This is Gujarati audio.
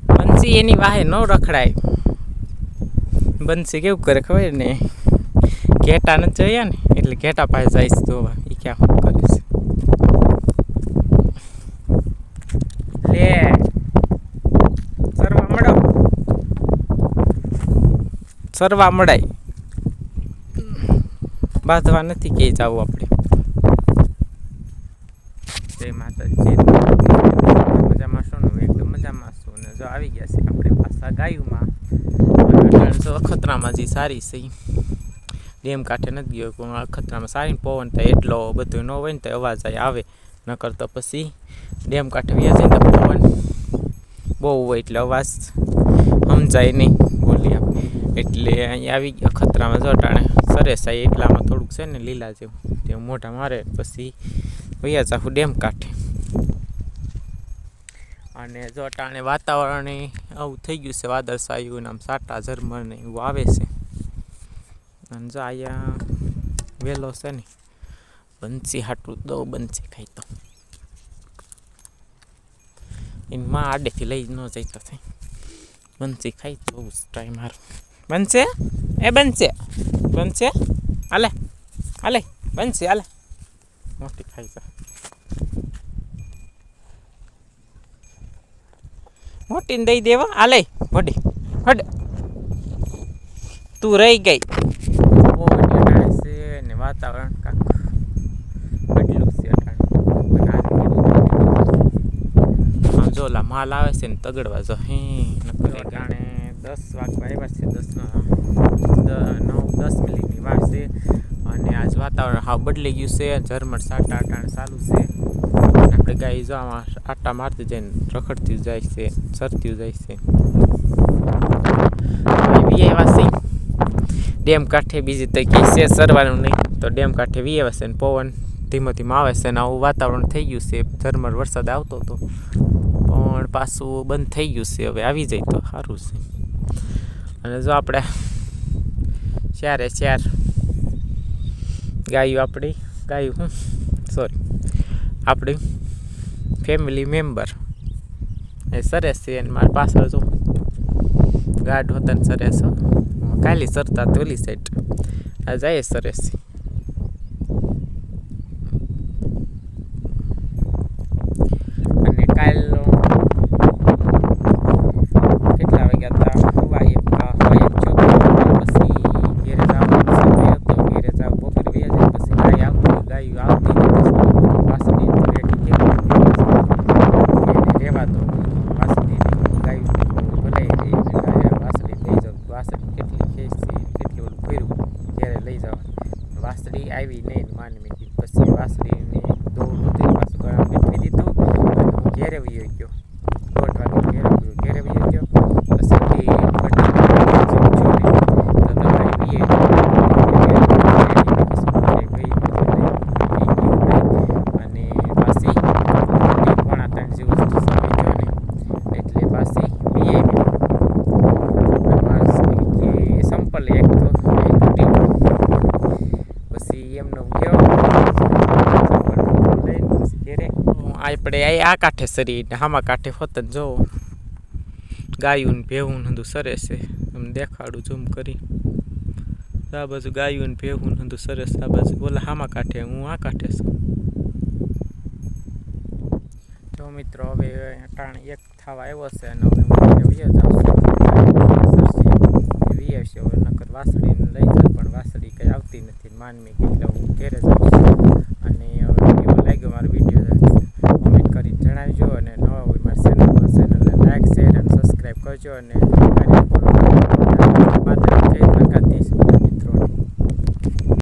બંસી એની વાહે ન રખડાય. બંસી કેવું કરે ખબર ને, ઘેટા નથી જોયા ને એટલે ઘેટા પાસે જઈશ જોવા એ ક્યાં શું કરે છે. લે સરવા મળો, સરવા મળાય, બાંધવા નથી કે જાવું આપણે. જય માતાજી, મજામાં શું ને એકદમ મજામાં છું ને જો આવી ગયા છે આપણે પાછા ગાયુંમાં. અખતરામાં જે સારી છે ડેમ કાંઠે નથી ગયો પણ અખતરામાં સારી પવન થાય એટલો બધું ન હોય ને તો અવાજ આવે, નકર તો પછી ડેમ કાંઠે વ્યા જાય ને પવન બહુ હોય એટલે અવાજ સમજાય નહીં બોલી આપણે. એટલે અહીંયા આવી ગયા અખતરામાં જો ટાણે સરસ થાય એટલામાં થોડુંક છે ને લીલા જેવું તે મોઢા મારે પછી વયા જાઉં ડેમ કાંઠે. અને જો ટાણે વાતાવરણ આવું થઈ ગયું છે વાદળછાયું ને આમ સાટા ઝરમર ને એવું આવે છે. અને જો અહીંયા વહેલો છે ને બંસી હાટું દો બંસી ખાઈ તો એની માં આડેથી લઈ ન જઈ તો થાય. બંસી ખાઈ તો બહુ ટાઈમ મારો. બનશે એ બનશે બનશે હાલે હાલે બનશે હાલે મોટી ખાઈ જાય. મોટીને દઈ દેવા હાલે વડી હડ તું રહી ગઈ. બહુ છે ને વાતાવરણ કાંક બદલું છે આમ જો લા માલ આવે છે ને તગડવા જો જાણે 10 વાગવા આવ્યા છે. 9-10 મિનિટની વાર છે અને આજ વાતાવરણ હાવ બદલી ગયું છે. ઝરમર સાટા આટાણ ચાલુ છે. આપણે ગાય જો આમાં આટા મારતી જાય ને રખડતી જાય છે, સરતી જાય છે. વીએવાસી ડેમ કાંઠે બીજી તો કંઈ છે સરવાનું નહીં તો ડેમ કાંઠે વીએવાસી ને પવન ધીમો ધીમો આવે છે ને આવું વાતાવરણ થઈ ગયું છે. ઝરમર વરસાદ આવતો હતો પણ પાછું બંધ થઈ ગયું છે. હવે આવી જાય તો સારું છે. અને જો આપણે ચારે ચાર ગાયું આપણી ગાયું આપણી ફેમિલી મેમ્બર એ સરસ છે. અને મારી પાછળ જો ગાઢ હોતા ને સરસ કાલી સરતા તો ઓલી સાઈડ આ જાય સરસ છે. અને કાલ કેટલા વાગ્યા હતા પછી ઘેરે જવાનું ઘેરે જાવ બપોરે વ્યા જાય પછી ગાય આવતી ગાયું આવતી પાસડી રેડી રહેવા દો. પાસડી ગાયું બોલાઈ રહી ગાય વાસળી લઈ જાવ. વાસળી કેટલી ખેંચી કેટલી ઓલું કર્યું ઘેરે લઈ જવાનું. વાસળી આવી નહીં માનવી પછી વાસળીને દોડ ઉતરી પાછું ગળા બેઠવી દીધું અને હું ઘેરે વયો ગયો. 1:30 વાગે ઘેરે વયો ગયો પછી આપણે આ કાંઠે સરી ને હામા કાંઠે હોતન જો ગાયું ને ભેવું બધું સરસ છે. એમ દેખાડું ઝૂમ કરી આ બાજુ ગાયું ને ભેવું બધું સરસ. આ બાજુ ઓલા હામા કાંઠે હું આ કાંઠે છું. તો મિત્રો હવે ટાણ 1 થવા આવ્યો છે અને હવે હું વ્યો જાઉં છું. વીએવશે હવે નકર વાસળીને લઈ જાય પણ વાસળી કંઈ આવતી નથી માનવી એટલે હું ઘેરે જાઉં છું. અને હવે કેવો લાગ્યો મારો વિડીયો કોમેન્ટ કરી જણાવજો અને નવા હોય મારી ચેનલને લાઈક શેર અને સબસ્ક્રાઈબ કરજો અને ફોલો કરજો. જય દ્વારકાધીશ.